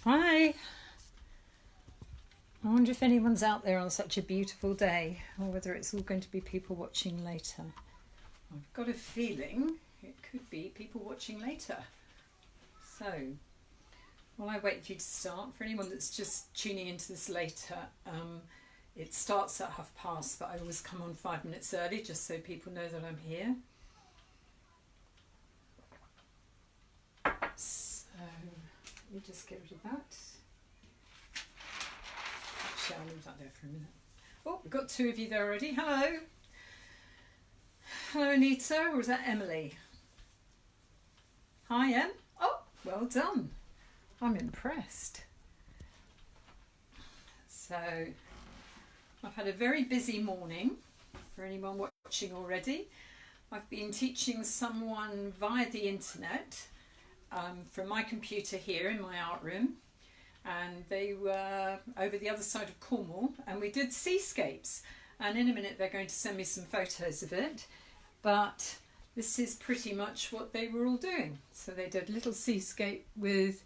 Hi. I wonder if anyone's out there on such a beautiful day, or whether it's all going to be people watching later. I've got a feeling it could be people watching later. So, while I wait for you to start, for anyone that's just tuning into this later, it starts at past, but I always come on 5 minutes early just so people know that I'm here. So, let me just get rid of that. Actually, I'll leave that there for a minute. Oh, we've got two of you there already. Hello. Hello, Anita, or is that Emily? Hi, Em. Oh, well done. I'm impressed. So, I've had a very busy morning for anyone watching already. I've been teaching someone via the internet from my computer here in my art room, and they were over the other side of Cornwall, and we did seascapes, and in a minute they're going to send me some photos of it, but this is pretty much what they were all doing. So they did a little seascape with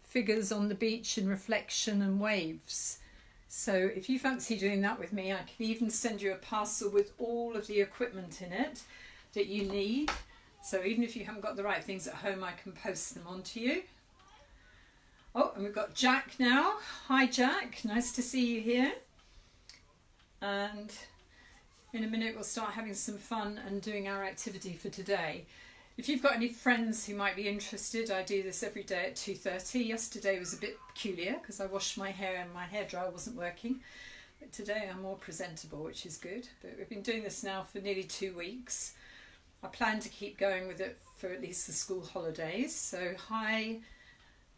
figures on the beach and reflection and waves. So if you fancy doing that with me, I can even send you a parcel with all of the equipment in it that you need. So even if you haven't got the right things at home, I can post them on to you. Oh, and we've got Jack now. Hi Jack, nice to see you here. And in a minute we'll start having some fun and doing our activity for today. If you've got any friends who might be interested, I do this every day at 2:30. Yesterday was a bit peculiar because I washed my hair and my hairdryer wasn't working. But today I'm more presentable, which is good. But we've been doing this now for nearly 2 weeks. I plan to keep going with it for at least the school holidays. So hi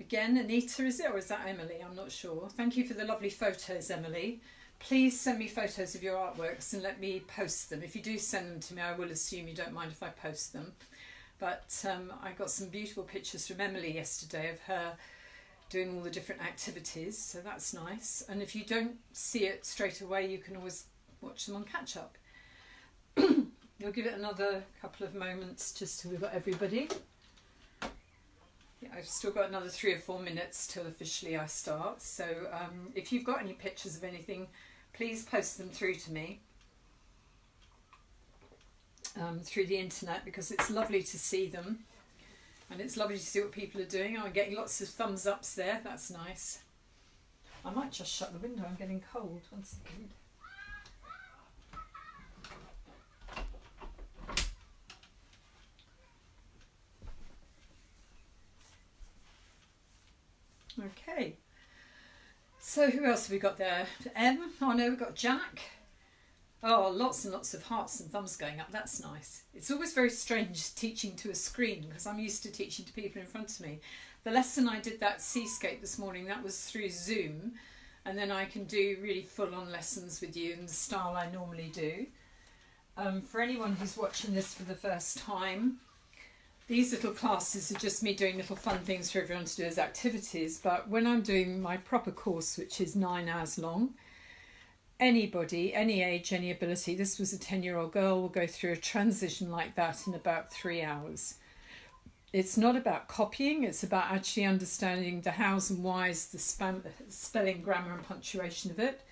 again, Anita, is it? Or is that Emily? I'm not sure. Thank you for the lovely photos, Emily. Please send me photos of your artworks and let me post them. If you do send them to me, I will assume you don't mind if I post them. But I got some beautiful pictures from Emily yesterday of her doing all the different activities, so that's nice. And if you don't see it straight away, you can always watch them on catch up. We'll give it another couple of moments just till we've got everybody. Yeah, I've still got another 3 or 4 minutes till officially I start. So if you've got any pictures of anything, please post them through to me. Through the internet, because it's lovely to see them and it's lovely to see what people are doing. I'm getting lots of thumbs ups there, that's nice. I might just shut the window, I'm getting cold. 1 second. Okay, so who else have we got there? Em, oh no, we've got Jack. Oh, lots and lots of hearts and thumbs going up. That's nice. It's always very strange teaching to a screen because I'm used to teaching to people in front of me. The lesson I did, that seascape this morning, that was through Zoom, and then I can do really full-on lessons with you in the style I normally do. For anyone who's watching this for the first time, these little classes are just me doing little fun things for everyone to do as activities, but when I'm doing my proper course, which is 9 hours long, anybody, any age, any ability, this was a 10-year-old girl, will go through a transition like that in about 3 hours. It's not about copying, it's about actually understanding the hows and whys, the spelling, grammar and punctuation of it.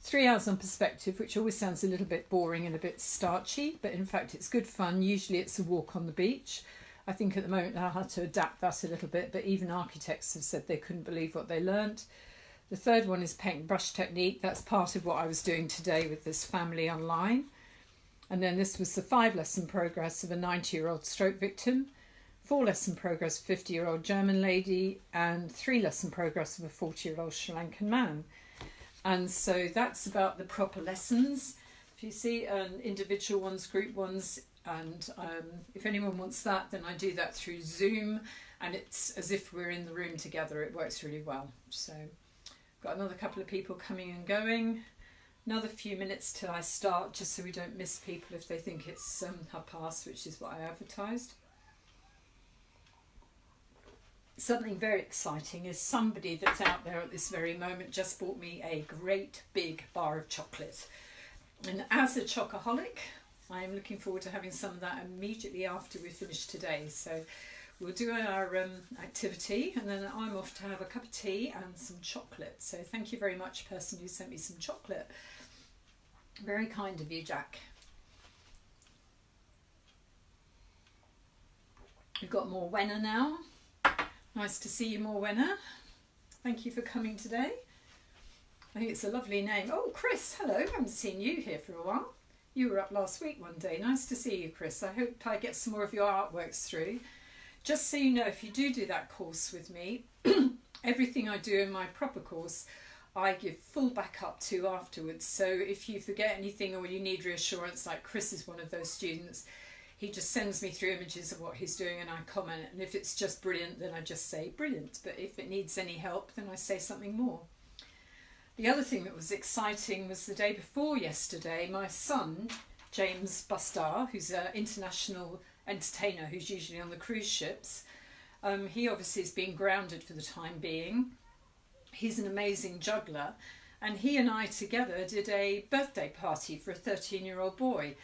3 hours on perspective, which always sounds a little bit boring and a bit starchy, but in fact it's good fun. Usually it's a walk on the beach. I think at the moment I'll have to adapt that a little bit, but even architects have said they couldn't believe what they learnt. The third one is paint and brush technique. That's part of what I was doing today with this family online. And then this was the 5-lesson progress of a 90-year-old stroke victim, 4-lesson progress of a 50-year-old German lady, and 3-lesson progress of a 40-year-old Sri Lankan man. And so that's about the proper lessons. If you see individual ones, group ones, and if anyone wants that, then I do that through Zoom, and it's as if we're in the room together. It works really well. So got another couple of people coming and going. Another few minutes till I start, just so we don't miss people if they think it's past, which is what I advertised. Something very exciting is somebody that's out there at this very moment just bought me a great big bar of chocolate. And as a chocoholic, I am looking forward to having some of that immediately after we finish today. So we'll do our activity, and then I'm off to have a cup of tea and some chocolate. So thank you very much, person who sent me some chocolate. Very kind of you, Jack. We've got Morwenna now. Nice to see you, Morwenna. Thank you for coming today. I think it's a lovely name. Oh, Chris, hello. I haven't seen you here for a while. You were up last week one day. Nice to see you, Chris. I hope I get some more of your artworks through. Just so you know, if you do that course with me, everything I do in my proper course, I give full backup to afterwards. So if you forget anything or you need reassurance, like Chris is one of those students, he just sends me through images of what he's doing and I comment. And if it's just brilliant, then I just say brilliant. But if it needs any help, then I say something more. The other thing that was exciting was the day before yesterday, my son, James Bustar, who's an international entertainer who's usually on the cruise ships, he obviously has been grounded for the time being. He's an amazing juggler, and he and I together did a birthday party for a 13-year-old boy.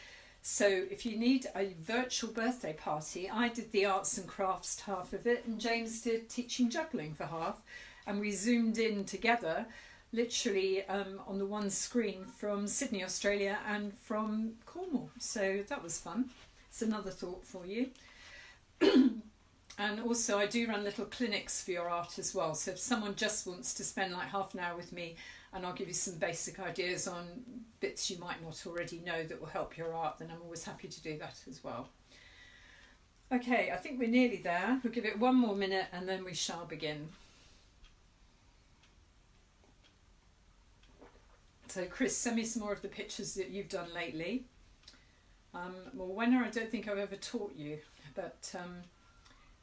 So if you need a virtual birthday party, I did the arts and crafts half of it, and James did teaching juggling for half, and we zoomed in together literally on the one screen from Sydney, Australia, and from Cornwall. So that was fun. It's another thought for you. And also I do run little clinics for your art as well. So if someone just wants to spend like half an hour with me, and I'll give you some basic ideas on bits you might not already know that will help your art, then I'm always happy to do that as well. Okay, I think we're nearly there. We'll give it one more minute and then we shall begin. So Chris, send me some more of the pictures that you've done lately. Morwenna, I don't think I've ever taught you, but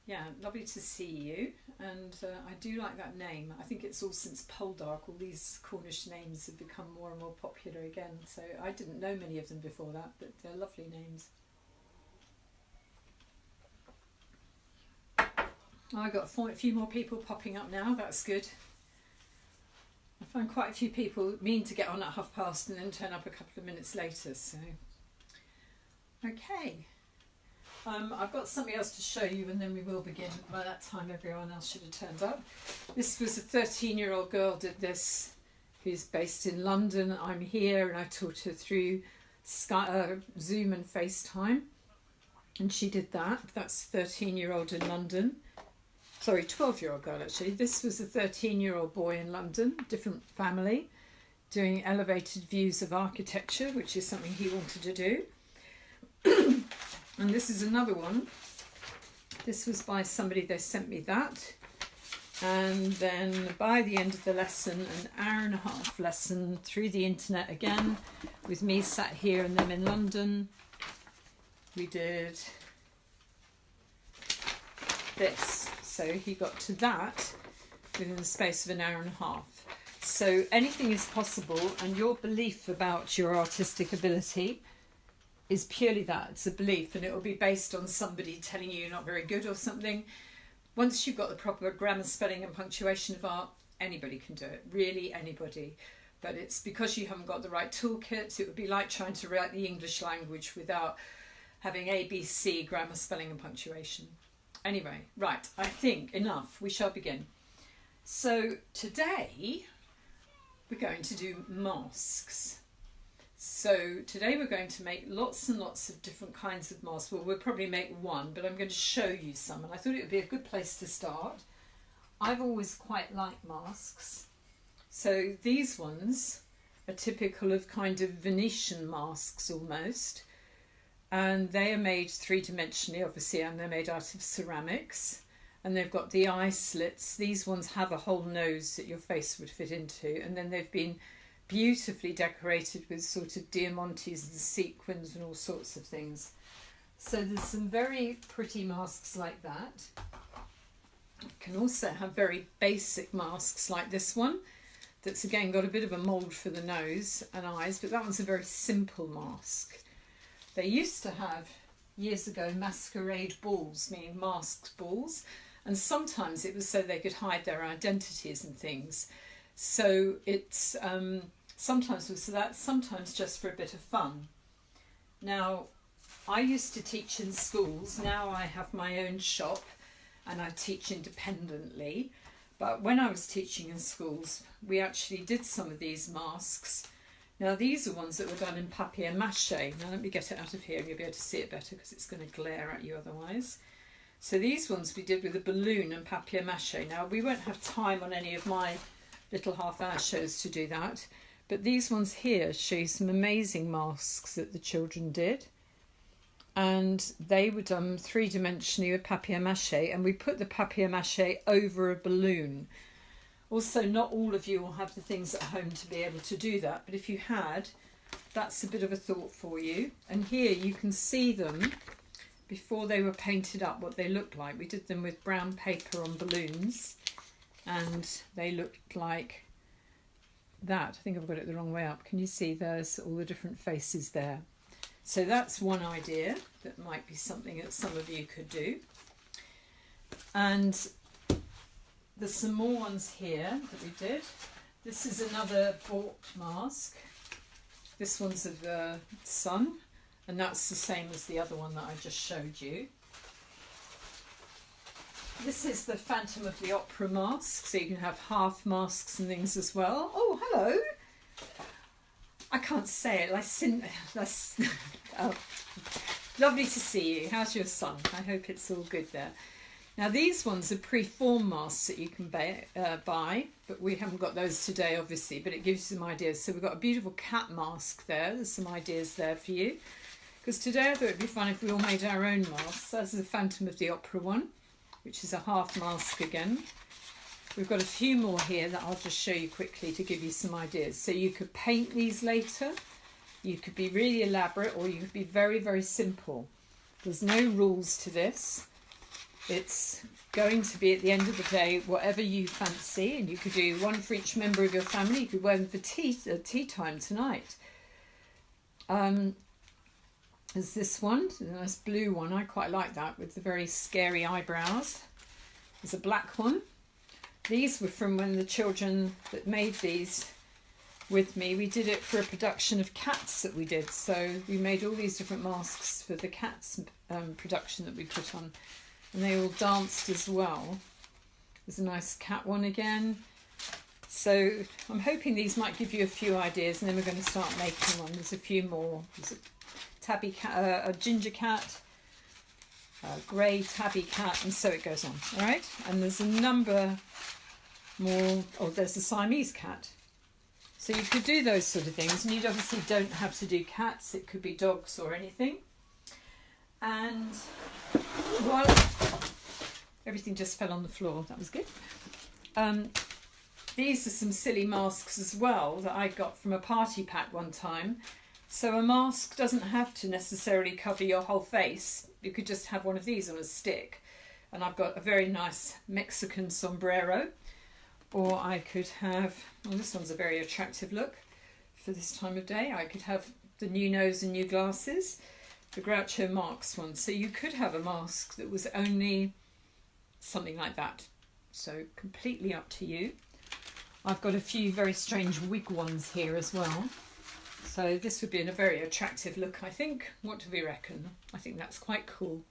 yeah, lovely to see you. And I do like that name. I think it's all since Poldark, all these Cornish names have become more and more popular again. So I didn't know many of them before that, but they're lovely names. Oh, I got a few more people popping up now. That's good. I find quite a few people mean to get on at past and then turn up a couple of minutes later. So, okay. I've got something else to show you and then we will begin. By that time everyone else should have turned up. This was a 13-year-old girl did this, who's based in London. I'm here and I taught her through Zoom and FaceTime. And she did that. That's 13-year-old in London. Sorry, 12-year-old girl actually. This was a 13-year-old boy in London, different family, doing elevated views of architecture, which is something he wanted to do. And this is another one. This was by somebody, they sent me that. And then by the end of the lesson, an hour and a half lesson through the internet again, with me sat here and them in London. We did this. So he got to that within the space of an hour and a half. So anything is possible, and your belief about your artistic ability is purely that. It's a belief, and it will be based on somebody telling you you're not very good or something. Once you've got the proper grammar, spelling and punctuation of art, anybody can do it, really anybody. But it's because you haven't got the right toolkit. It would be like trying to write the English language without having ABC, grammar, spelling and punctuation. Anyway, right, I think enough. We shall begin. So today we're going to do masks. So today we're going to make lots and lots of different kinds of masks. Well, we'll probably make one, but I'm going to show you some. And I thought it would be a good place to start. I've always quite liked masks. So these ones are typical of kind of Venetian masks almost. And they are made three-dimensionally, obviously, and they're made out of ceramics. And they've got the eye slits. These ones have a whole nose that your face would fit into. And then they've been beautifully decorated with sort of diamantes and sequins and all sorts of things. So there's some very pretty masks like that. You can also have very basic masks like this one. That's again got a bit of a mould for the nose and eyes, but that one's a very simple mask. They used to have, years ago, masquerade balls, meaning masked balls, and sometimes it was so they could hide their identities and things. So it's sometimes was that, sometimes just for a bit of fun. Now, I used to teach in schools. Now I have my own shop, and I teach independently. But when I was teaching in schools, we actually did some of these masks. Now these are ones that were done in papier-mâché. Now let me get it out of here and you'll be able to see it better because it's going to glare at you otherwise. So these ones we did with a balloon and papier-mâché. Now we won't have time on any of my little half-hour shows to do that, but these ones here show you some amazing masks that the children did. And they were done three-dimensionally with papier-mâché, and we put the papier-mâché over a balloon. Also, not all of you will have the things at home to be able to do that, but if you had, that's a bit of a thought for you. And here you can see them before they were painted up, what they looked like. We did them with brown paper on balloons, and they looked like that. I think I've got it the wrong way up. Can you see there's all the different faces there? So that's one idea that might be something that some of you could do. And there's some more ones here that we did. This is another bought mask. This one's of the sun, and that's the same as the other one that I just showed you. This is the Phantom of the Opera mask, so you can have half masks and things as well. Oh, hello! I can't say it. Oh, lovely to see you. How's your son? I hope it's all good there. Now these ones are pre-formed masks that you can buy, but we haven't got those today obviously, but it gives you some ideas. So we've got a beautiful cat mask there. There's some ideas there for you. Because today I thought it'd be fun if we all made our own masks. That's the Phantom of the Opera one, which is a half mask again. We've got a few more here that I'll just show you quickly to give you some ideas. So you could paint these later, you could be really elaborate, or you could be very, very simple. There's no rules to this. It's going to be, at the end of the day, whatever you fancy, and you could do one for each member of your family. You could wear them for tea time tonight. There's this one, a nice blue one. I quite like that with the very scary eyebrows. There's a black one. These were from when the children that made these with me, we did it for a production of Cats that we did. So we made all these different masks for the Cats production that we put on. And they all danced as well. There's a nice cat one again. So I'm hoping these might give you a few ideas, and then we're going to start making one. There's a few more. There's a tabby cat, a ginger cat, a grey tabby cat, and so it goes on. All right, and there's a number more. Oh, there's a Siamese cat. So you could do those sort of things, and you obviously don't have to do cats. It could be dogs or anything. And well, everything just fell on the floor. That was good. These are some silly masks as well that I got from a party pack one time. So a mask doesn't have to necessarily cover your whole face. You could just have one of these on a stick. And I've got a very nice Mexican sombrero. Or I could have, well, this one's a very attractive look for this time of day. I could have the new nose and new glasses, the Groucho Marx one. So you could have a mask that was only something like that. So completely up to you. I've got a few very strange wig ones here as well. So this would be in a very attractive look, I think. What do we reckon? I think that's quite cool.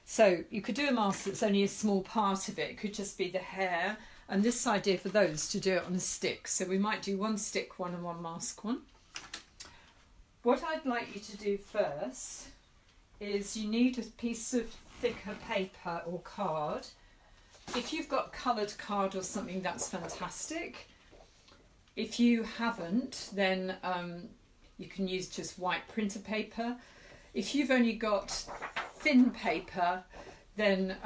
So you could do a mask that's only a small part of it. It could just be the hair. And this idea for those to do it on a stick. So we might do one stick one and one mask one. What I'd like you to do first is you need a piece of thicker paper or card. If you've got coloured card or something, that's fantastic. If you haven't, then you can use just white printer paper. If you've only got thin paper, then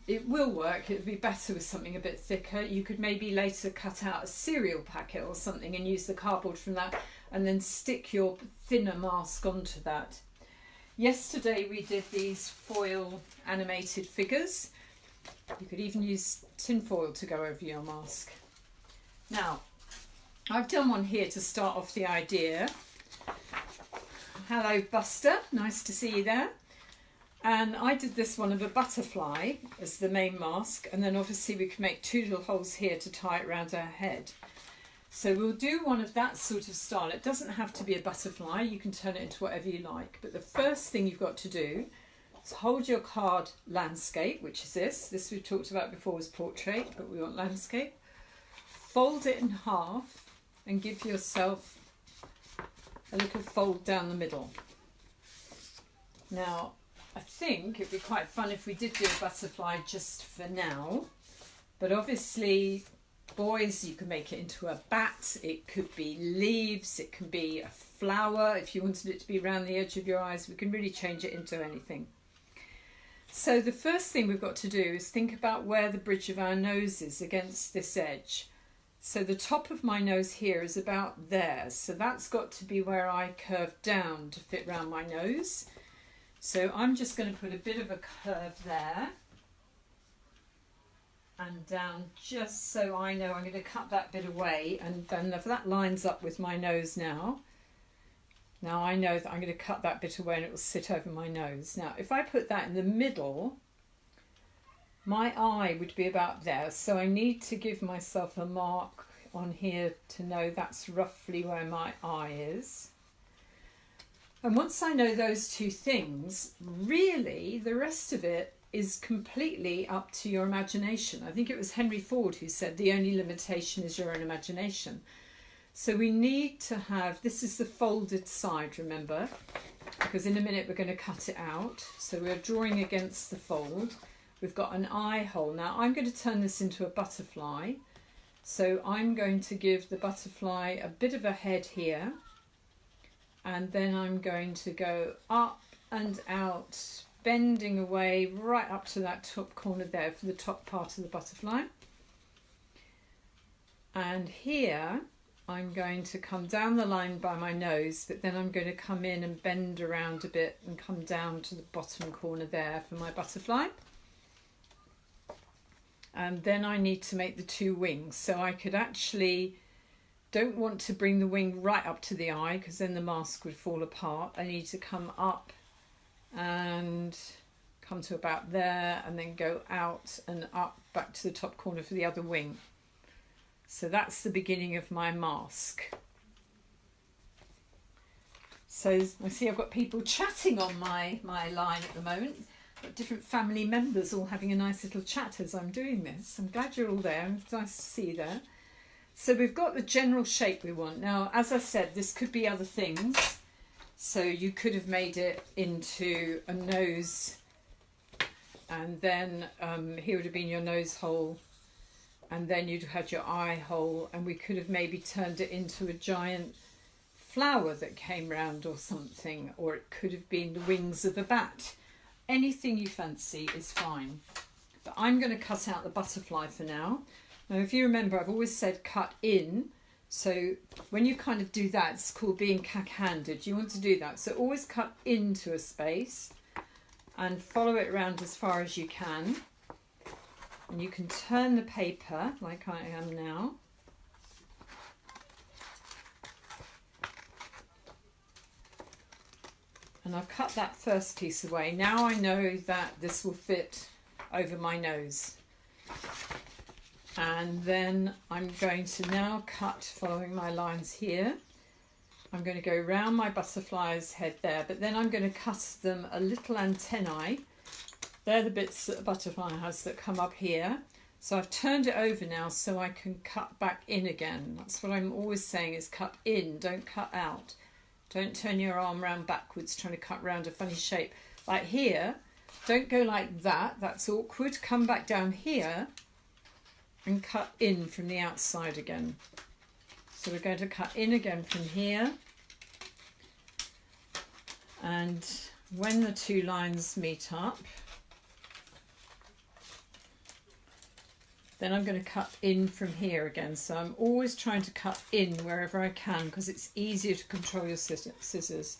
it will work. It would be better with something a bit thicker. You could maybe later cut out a cereal packet or something and use the cardboard from that, and then stick your thinner mask onto that. Yesterday we did these foil animated figures. You could even use tin foil to go over your mask. Now, I've done one here to start off the idea. Hello Buster, nice to see you there. And I did this one of a butterfly as the main mask, and then obviously we can make two little holes here to tie it around our head. So we'll do one of that sort of style. It doesn't have to be a butterfly, you can turn it into whatever you like. But the first thing you've got to do, So hold your card landscape, which is this. This we've talked about before was portrait, but we want landscape. Fold it in half and give yourself a little fold down the middle. Now, I think it'd be quite fun if we did do a butterfly just for now, but obviously, boys, you can make it into a bat, it could be leaves, it can be a flower. If you wanted it to be around the edge of your eyes, we can really change it into anything. So the first thing we've got to do is think about where the bridge of our nose is against this edge. So the top of my nose here is about there. So that's got to be where I curve down to fit round my nose. So I'm just going to put a bit of a curve there and down, just so I know I'm going to cut that bit away, and then if that lines up with my nose now I know that I'm going to cut that bit away and it will sit over my nose. Now if I put that in the middle, my eye would be about there, so I need to give myself a mark on here to know that's roughly where my eye is. And once I know those two things, really the rest of it is completely up to your imagination. I think it was Henry Ford who said the only limitation is your own imagination. So we need to have, this is the folded side, remember, because in a minute we're going to cut it out. So we're drawing against the fold. We've got an eye hole. Now I'm going to turn this into a butterfly. So I'm going to give the butterfly a bit of a head here. And then I'm going to go up and out, bending away right up to that top corner there for the top part of the butterfly. And here I'm going to come down the line by my nose, but then I'm going to come in and bend around a bit and come down to the bottom corner there for my butterfly. And then I need to make the two wings. So I could actually, don't want to bring the wing right up to the eye because then the mask would fall apart. I need to come up and come to about there and then go out and up back to the top corner for the other wing. So that's the beginning of my mask. So I see I've got people chatting on my line at the moment. I've got different family members all having a nice little chat as I'm doing this. I'm glad you're all there. It's nice to see you there. So we've got the general shape we want. Now, as I said, this could be other things. So you could have made it into a nose, and then here would have been your nose hole, and then you'd have had your eye hole, and we could have maybe turned it into a giant flower that came round or something, or it could have been the wings of a bat. Anything you fancy is fine. But I'm going to cut out the butterfly for now. Now, if you remember, I've always said cut in. So when you kind of do that, it's called being cack-handed. You want to do that. So always cut into a space and follow it around as far as you can. And you can turn the paper like I am now. And I've cut that first piece away. Now I know that this will fit over my nose. And then I'm going to now cut, following my lines here. I'm going to go round my butterfly's head there, but then I'm going to cut them a little antennae. They're the bits that a butterfly has that come up here. So I've turned it over now so I can cut back in again. That's what I'm always saying, is cut in, don't cut out. Don't turn your arm round backwards trying to cut round a funny shape. Like here, don't go like that, that's awkward. Come back down here and cut in from the outside again. So we're going to cut in again from here. And when the two lines meet up, then I'm going to cut in from here again. So I'm always trying to cut in wherever I can because it's easier to control your scissors.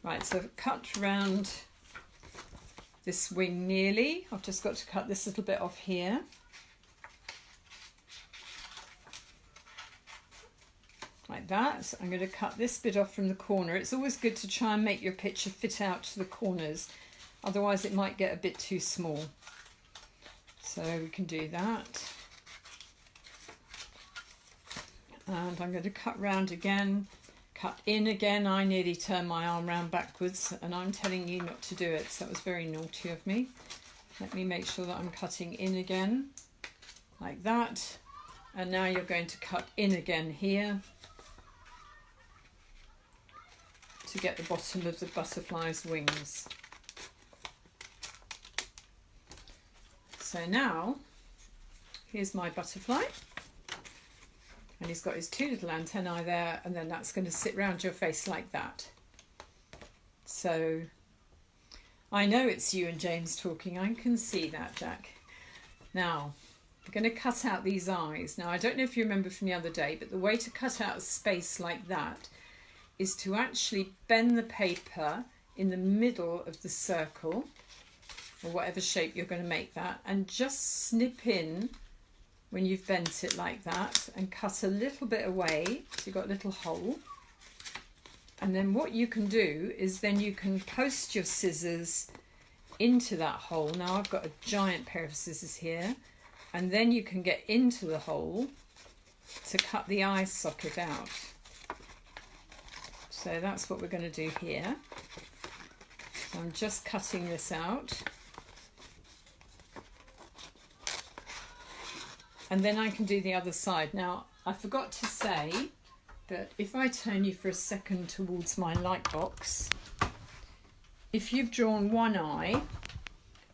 Right, so I've cut round this wing nearly. I've just got to cut this little bit off here. Like that. I'm going to cut this bit off from the corner. It's always good to try and make your picture fit out to the corners. Otherwise it might get a bit too small. So we can do that. And I'm going to cut round again, cut in again. I nearly turned my arm round backwards, and I'm telling you not to do it, so that was very naughty of me. Let me make sure that I'm cutting in again, like that. And now you're going to cut in again here to get the bottom of the butterfly's wings. So now, here's my butterfly. And he's got his two little antennae there, and then that's going to sit round your face like that. So I know it's you and James talking. I can see that, Jack. Now, I'm going to cut out these eyes. Now, I don't know if you remember from the other day, but the way to cut out a space like that is to actually bend the paper in the middle of the circle, or whatever shape you're going to make that, and just snip in when you've bent it like that, and cut a little bit away, so you've got a little hole. And then what you can do is then you can post your scissors into that hole. Now I've got a giant pair of scissors here, and then you can get into the hole to cut the eye socket out. So that's what we're going to do here. So I'm just cutting this out. And then I can do the other side. Now, I forgot to say that if I turn you for a second towards my light box, if you've drawn one eye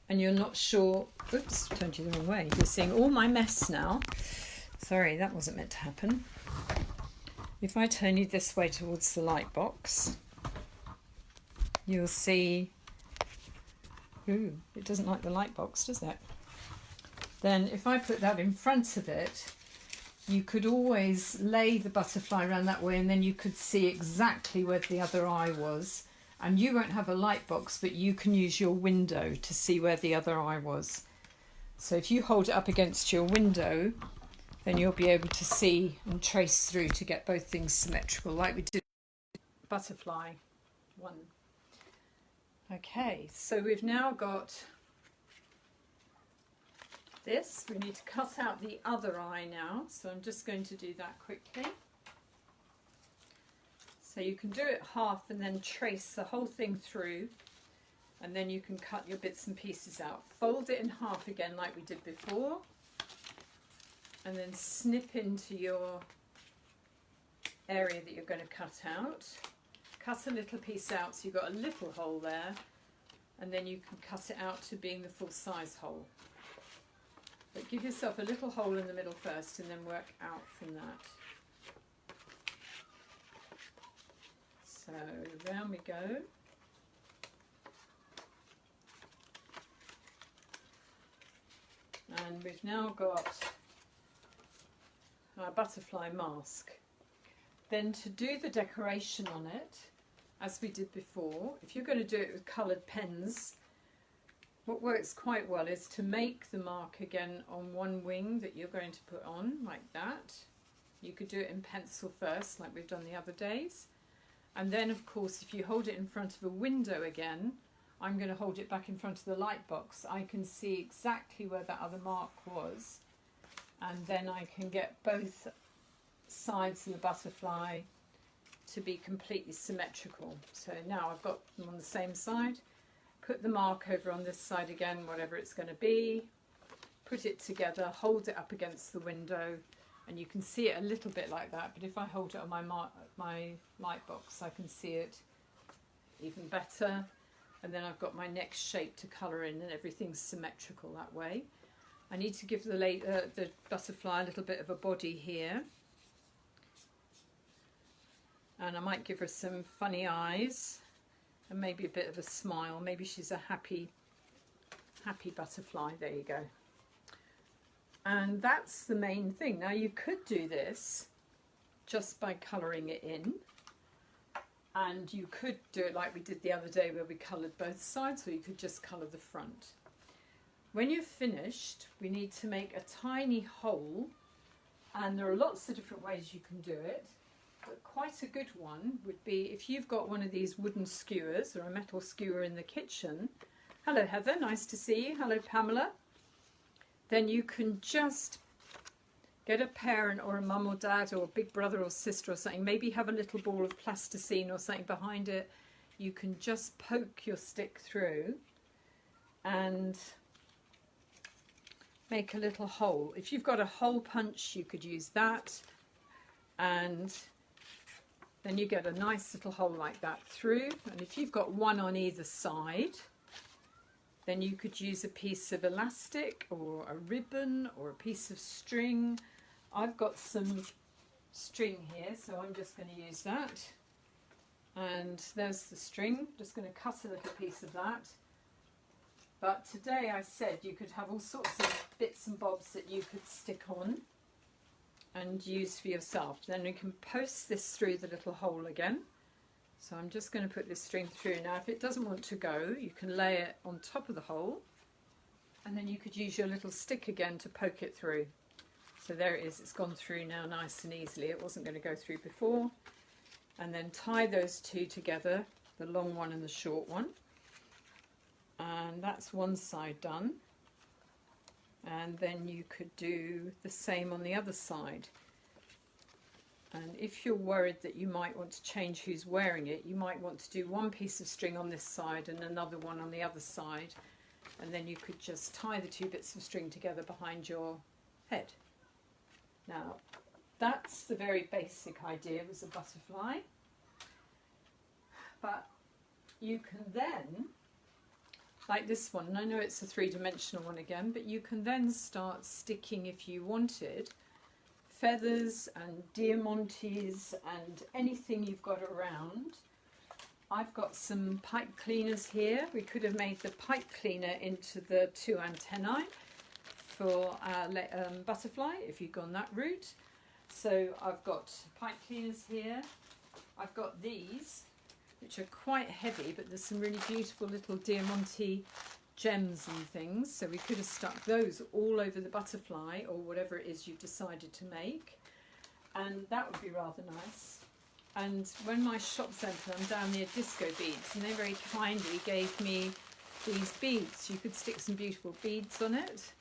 and you're not sure, oops, turned you the wrong way. You're seeing all my mess now. Sorry, that wasn't meant to happen. If I turn you this way towards the light box, you'll see, ooh, it doesn't like the light box, does it? Then if I put that in front of it, you could always lay the butterfly around that way, and then you could see exactly where the other eye was. And you won't have a light box, but you can use your window to see where the other eye was. So if you hold it up against your window, then you'll be able to see and trace through to get both things symmetrical, like we did butterfly one. Okay, so we've now got this. We need to cut out the other eye now, so I'm just going to do that quickly. So you can do it half and then trace the whole thing through, and then you can cut your bits and pieces out. Fold it in half again like we did before, and then snip into your area that you're going to cut out. Cut a little piece out so you've got a little hole there, and then you can cut it out to being the full size hole. But give yourself a little hole in the middle first, and then work out from that. So round we go. And we've now got our butterfly mask. Then to do the decoration on it, as we did before, if you're going to do it with coloured pens, what works quite well is to make the mark again on one wing that you're going to put on, like that. You could do it in pencil first, like we've done the other days. And then, of course, if you hold it in front of a window again, I'm going to hold it back in front of the light box. I can see exactly where that other mark was. And then I can get both sides of the butterfly to be completely symmetrical. So now I've got them on the same side. Put the mark over on this side again, whatever it's going to be. Put it together, hold it up against the window, and you can see it a little bit like that. But if I hold it on my light box, I can see it even better. And then I've got my next shape to colour in, and everything's symmetrical that way. I need to give the butterfly a little bit of a body here. And I might give her some funny eyes and maybe a bit of a smile. Maybe she's a happy butterfly. There you go. And that's the main thing. Now you could do this just by colouring it in. And you could do it like we did the other day where we coloured both sides, or you could just colour the front. When you're finished, we need to make a tiny hole, and there are lots of different ways you can do it, but quite a good one would be if you've got one of these wooden skewers or a metal skewer in the kitchen. Hello Heather, nice to see you. Hello Pamela. Then you can just get a parent or a mum or dad or a big brother or sister or something, maybe have a little ball of plasticine or something behind it. You can just poke your stick through and make a little hole. If you've got a hole punch, you could use that, and then you get a nice little hole like that through. And if you've got one on either side, then you could use a piece of elastic or a ribbon or a piece of string. I've got some string here, so I'm just going to use that. And there's the string. Just going to cut a little piece of that. But today I said you could have all sorts of bits and bobs that you could stick on and use for yourself. Then you can post this through the little hole again. So I'm just going to put this string through. Now if it doesn't want to go, you can lay it on top of the hole, and then you could use your little stick again to poke it through. So there it is, it's gone through now nice and easily. It wasn't going to go through before. And then tie those two together, the long one and the short one. And that's one side done. And then you could do the same on the other side. And if you're worried that you might want to change who's wearing it, you might want to do one piece of string on this side and another one on the other side. And then you could just tie the two bits of string together behind your head. Now, that's the very basic idea, was a butterfly. But you can then, like this one, and I know it's a three-dimensional one again, but you can then start sticking, if you wanted, feathers and diamantes and anything you've got around. I've got some pipe cleaners here. We could have made the pipe cleaner into the two antennae for our butterfly if you'd gone that route. So I've got pipe cleaners here. I've got these, which are quite heavy, but there's some really beautiful little diamante gems and things. So we could have stuck those all over the butterfly or whatever it is you've decided to make. And that would be rather nice. And when my shop centre, I'm down near Disco Beads, and they very kindly gave me these beads. You could stick some beautiful beads on it.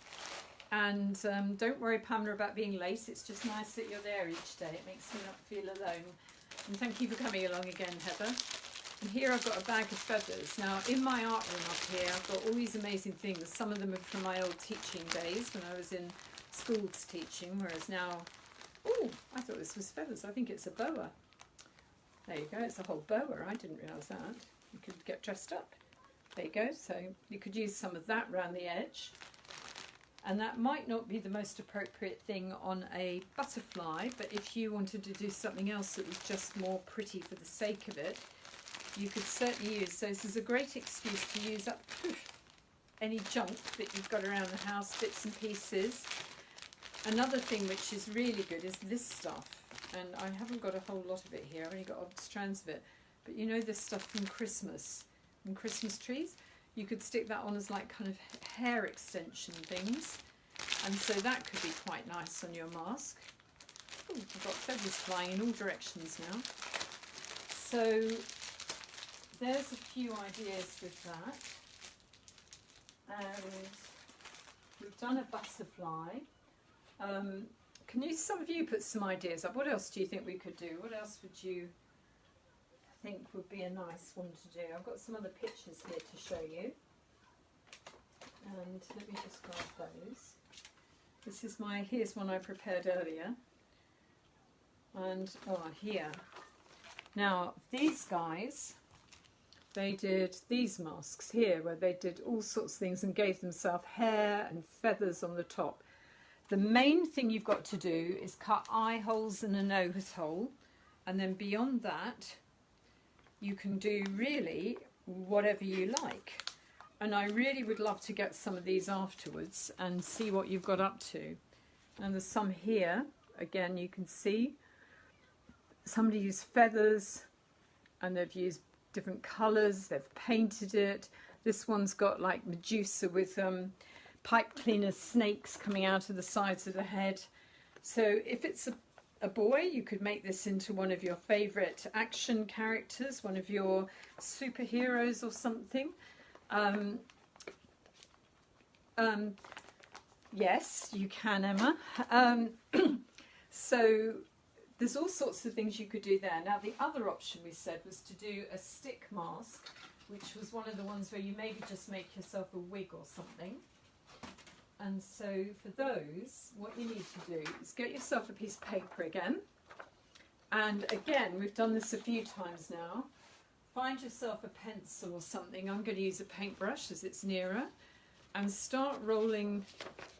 And don't worry, Pamela, about being late. It's just nice that you're there each day. It makes me not feel alone. And thank you for coming along again, Heather. And here I've got a bag of feathers. Now, in my art room up here, I've got all these amazing things. Some of them are from my old teaching days when I was in schools teaching, whereas now... Oh, I thought this was feathers. I think it's a boa. There you go. It's a whole boa. I didn't realise that. You could get dressed up. There you go. So you could use some of that around the edge. And that might not be the most appropriate thing on a butterfly, but if you wanted to do something else that was just more pretty for the sake of it, you could certainly use. So this is a great excuse to use up any junk that you've got around the house, bits and pieces. Another thing which is really good is this stuff. And I haven't got a whole lot of it here, I've only got odd strands of it. But you know this stuff from Christmas, from Christmas trees? You could stick that on as like kind of hair extension things. And so that could be quite nice on your mask. Ooh, I've got feathers flying in all directions now. So there's a few ideas with that. And we've done a butterfly. Can some of you put some ideas up? What else do you think we could do? What else would you think would be a nice one to do? I've got some other pictures here to show you. And let me just grab those. This is here's one I prepared earlier. And, here. Now, these guys, they did these masks here, where they did all sorts of things and gave themselves hair and feathers on the top. The main thing you've got to do is cut eye holes and a nose hole, and then beyond that you can do really whatever you like. And I really would love to get some of these afterwards and see what you've got up to. And there's some here, again you can see. Somebody used feathers and they've used different colours, they've painted it. This one's got like Medusa with pipe cleaner snakes coming out of the sides of the head. So if it's a boy, you could make this into one of your favourite action characters, one of your superheroes or something. Yes, you can, Emma. So there's all sorts of things you could do there. Now the other option we said was to do a stick mask, which was one of the ones where you maybe just make yourself a wig or something. And so for those, what you need to do is get yourself a piece of paper again. And again, we've done this a few times now. Find yourself a pencil or something. I'm going to use a paintbrush as it's nearer. And start rolling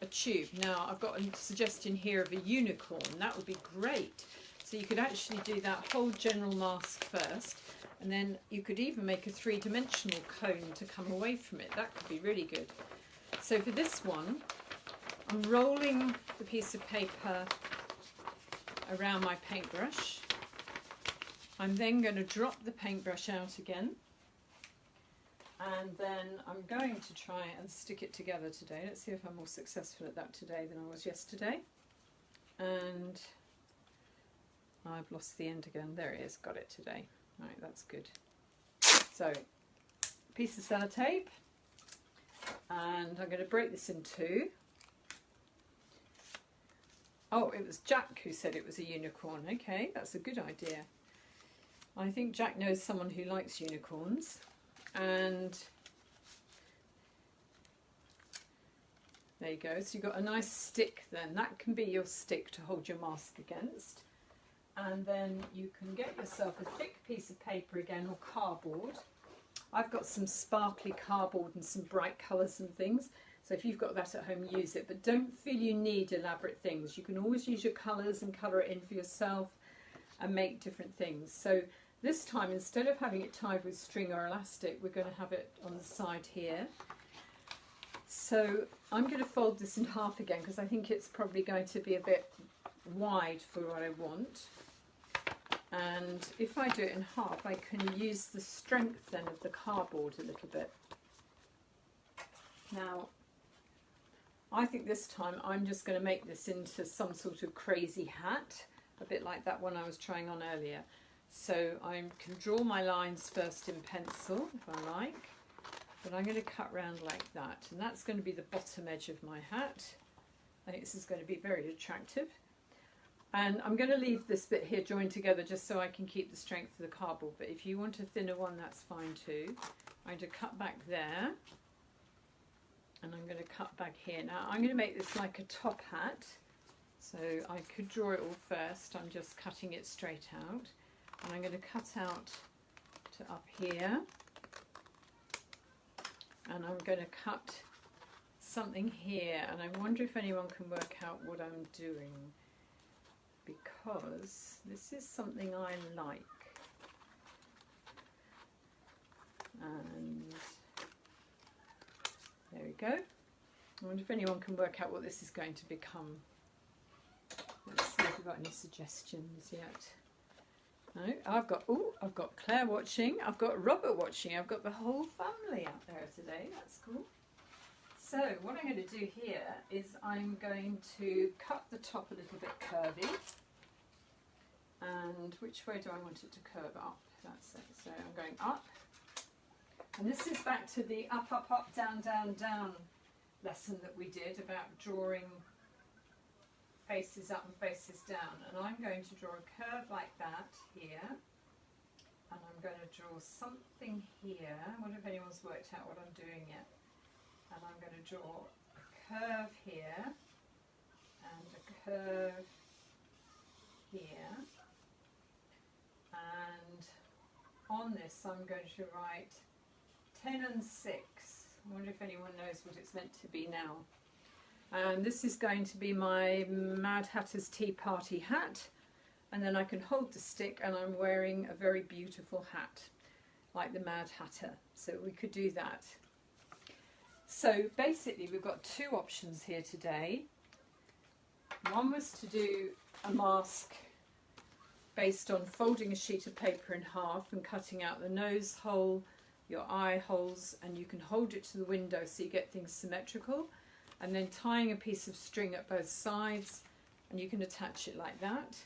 a tube. Now I've got a suggestion here of a unicorn. That would be great. So you could actually do that whole general mask first, and then you could even make a three-dimensional cone to come away from it. That could be really good. So for this one, I'm rolling the piece of paper around my paintbrush. I'm then going to drop the paintbrush out again. And then I'm going to try and stick it together today. Let's see if I'm more successful at that today than I was yesterday. And I've lost the end again. There it is, got it today. Right, that's good. So, piece of sellotape. And I'm going to break this in two. Oh, it was Jack who said it was a unicorn. Okay, that's a good idea. I think Jack knows someone who likes unicorns. And there you go. So you've got a nice stick then. That can be your stick to hold your mask against. And then you can get yourself a thick piece of paper again, or cardboard. I've got some sparkly cardboard and some bright colours and things. So if you've got that at home, use it. But don't feel you need elaborate things. You can always use your colours and colour it in for yourself and make different things. So this time, instead of having it tied with string or elastic, we're going to have it on the side here. So I'm going to fold this in half again because I think it's probably going to be a bit wide for what I want. And if I do it in half, I can use the strength then of the cardboard a little bit. Now, I think this time I'm just going to make this into some sort of crazy hat, a bit like that one I was trying on earlier. So I can draw my lines first in pencil, if I like, but I'm going to cut round like that, and that's going to be the bottom edge of my hat. I think this is going to be very attractive. And I'm going to leave this bit here joined together just so I can keep the strength of the cardboard, but if you want a thinner one, that's fine too. I'm going to cut back there, and I'm going to cut back here. Now I'm going to make this like a top hat, so I could draw it all first. I'm just cutting it straight out. And I'm going to cut out to up here, and I'm going to cut something here, and I wonder if anyone can work out what I'm doing, because this is something I like. And there we go. I wonder if anyone can work out what this is going to become. Let's see if we've got any suggestions yet. No, I've got Claire watching, I've got Robert watching, I've got the whole family out there today. That's cool. So what I'm going to do here is I'm going to cut the top a little bit curvy. And which way do I want it to curve? Up. That's it. So I'm going up. And this is back to the up, up, up, down, down, down lesson that we did about drawing faces up and faces down, and I'm going to draw a curve like that here, and I'm going to draw something here. I wonder if anyone's worked out what I'm doing yet. And I'm going to draw a curve here and a curve here, and on this I'm going to write 10 and 6. I wonder if anyone knows what it's meant to be now. And this is going to be my Mad Hatter's Tea Party hat, and then I can hold the stick and I'm wearing a very beautiful hat like the Mad Hatter, so we could do that. So basically we've got two options here today. One was to do a mask based on folding a sheet of paper in half and cutting out the nose hole, your eye holes, and you can hold it to the window so you get things symmetrical, and then tying a piece of string at both sides, and you can attach it like that.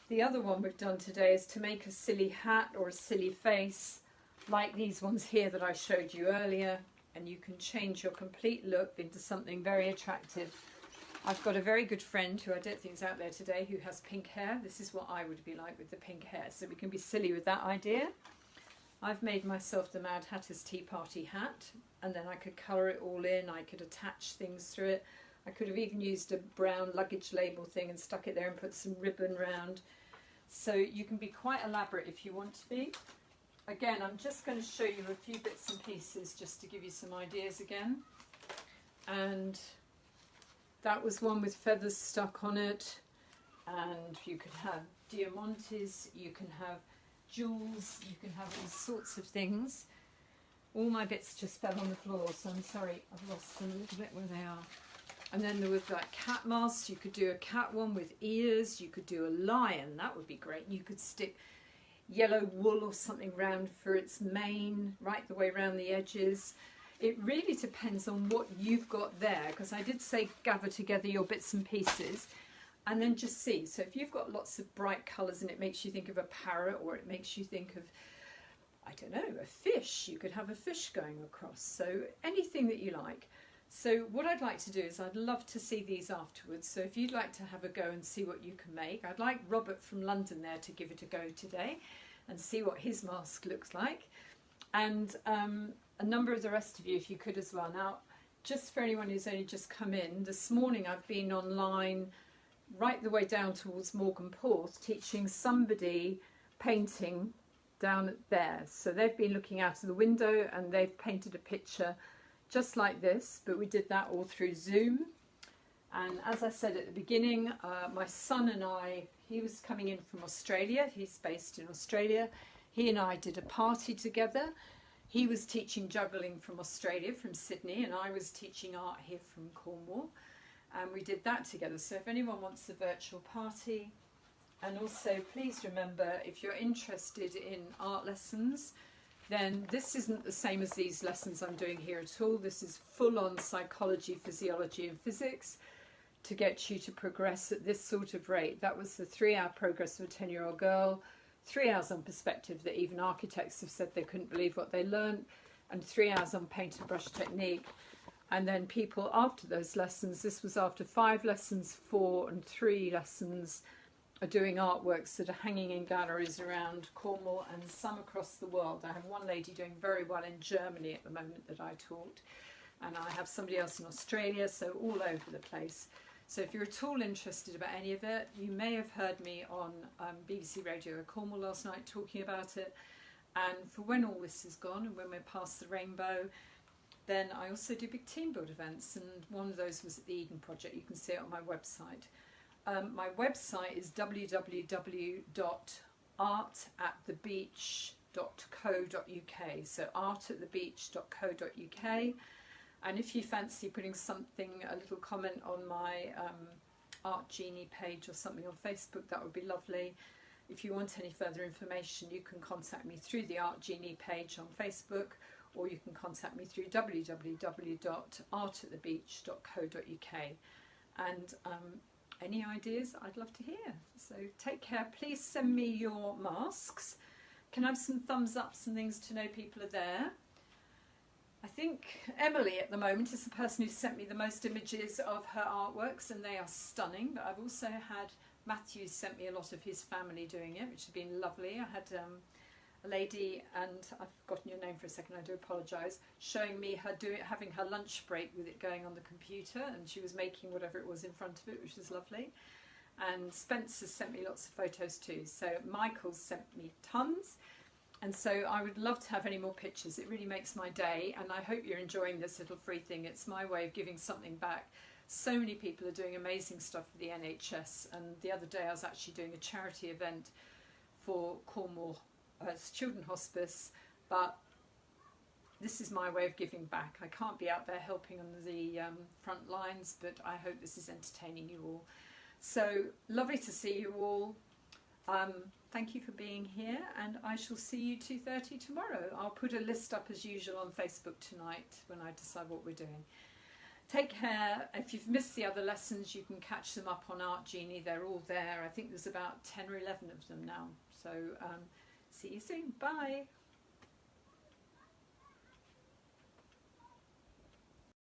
The other one we've done today is to make a silly hat or a silly face like these ones here that I showed you earlier, and you can change your complete look into something very attractive. I've got a very good friend who I don't think is out there today who has pink hair. This is what I would be like with the pink hair, so we can be silly with that idea. I've made myself the Mad Hatter's Tea Party hat, and then I could colour it all in, I could attach things through it. I could have even used a brown luggage label thing and stuck it there and put some ribbon round. So you can be quite elaborate if you want to be. Again, I'm just going to show you a few bits and pieces just to give you some ideas again. And that was one with feathers stuck on it. And you could have diamantes, you can have jewels, you can have all sorts of things. All my bits just fell on the floor, so I'm sorry, I've lost them a little bit where they are. And then there was like cat masks. You could do a cat one with ears. You could do a lion, that would be great. You could stick yellow wool or something round for its mane, right the way around the edges. It really depends on what you've got there, because I did say gather together your bits and pieces and then just see. So if you've got lots of bright colours and it makes you think of a parrot, or it makes you think of, I don't know, a fish, you could have a fish going across. So anything that you like. So what I'd like to do is I'd love to see these afterwards. So if you'd like to have a go and see what you can make, I'd like Robert from London there to give it a go today and see what his mask looks like. And a number of the rest of you, if you could as well. Now, just for anyone who's only just come in, this morning I've been online right the way down towards Morgan Porth teaching somebody painting down there. So they've been looking out of the window and they've painted a picture just like this, but we did that all through Zoom. And as I said at the beginning, my son and I, he was coming in from Australia, he's based in Australia, he and I did a party together. He was teaching juggling from Australia, from Sydney, and I was teaching art here from Cornwall, and we did that together. So if anyone wants a virtual party, and also please remember, if you're interested in art lessons, then this isn't the same as these lessons I'm doing here at all. This is full-on psychology, physiology and physics to get you to progress at this sort of rate. That was the 3-hour progress of a 10-year-old girl, 3 hours on perspective that even architects have said they couldn't believe what they learned, and 3 hours on paint and brush technique. And then people after those lessons, this was after 5 lessons, 4 and 3 lessons, are doing artworks that are hanging in galleries around Cornwall and some across the world. I have one lady doing very well in Germany at the moment that I taught, and I have somebody else in Australia, so all over the place. So if you're at all interested about any of it, you may have heard me on BBC Radio Cornwall last night talking about it. And for when all this is gone and when we're past the rainbow, then I also do big team build events, and one of those was at the Eden Project. You can see it on my website. My website is www.artatthebeach.co.uk, so artatthebeach.co.uk. And if you fancy putting something, a little comment on my Art Jeanni page or something on Facebook, that would be lovely. If you want any further information, you can contact me through the Art Jeanni page on Facebook, or you can contact me through www.artatthebeach.co.uk. And any ideas, I'd love to hear. So take care. Please send me your masks. Can I have some thumbs ups and things to know people are there? I think Emily at the moment is the person who sent me the most images of her artworks, and they are stunning. But I've also had Matthew sent me a lot of his family doing it, which has been lovely. I had a lady, and I've forgotten your name for a second, I do apologise, showing me her having her lunch break with it going on the computer, and she was making whatever it was in front of it, which was lovely. And Spencer's sent me lots of photos too. So Michael's sent me tons. And so I would love to have any more pictures. It really makes my day, and I hope you're enjoying this little free thing. It's my way of giving something back. So many people are doing amazing stuff for the NHS, and the other day I was actually doing a charity event for Cornwall Children's Hospice, but this is my way of giving back. I can't be out there helping on the front lines, but I hope this is entertaining you all. So lovely to see you all. Thank you for being here, and I shall see you 2:30 tomorrow. I'll put a list up as usual on Facebook tonight when I decide what we're doing. Take care. If you've missed the other lessons, you can catch them up on Art Jeanni. They're all there. I think there's about 10 or 11 of them now. So see you soon. Bye.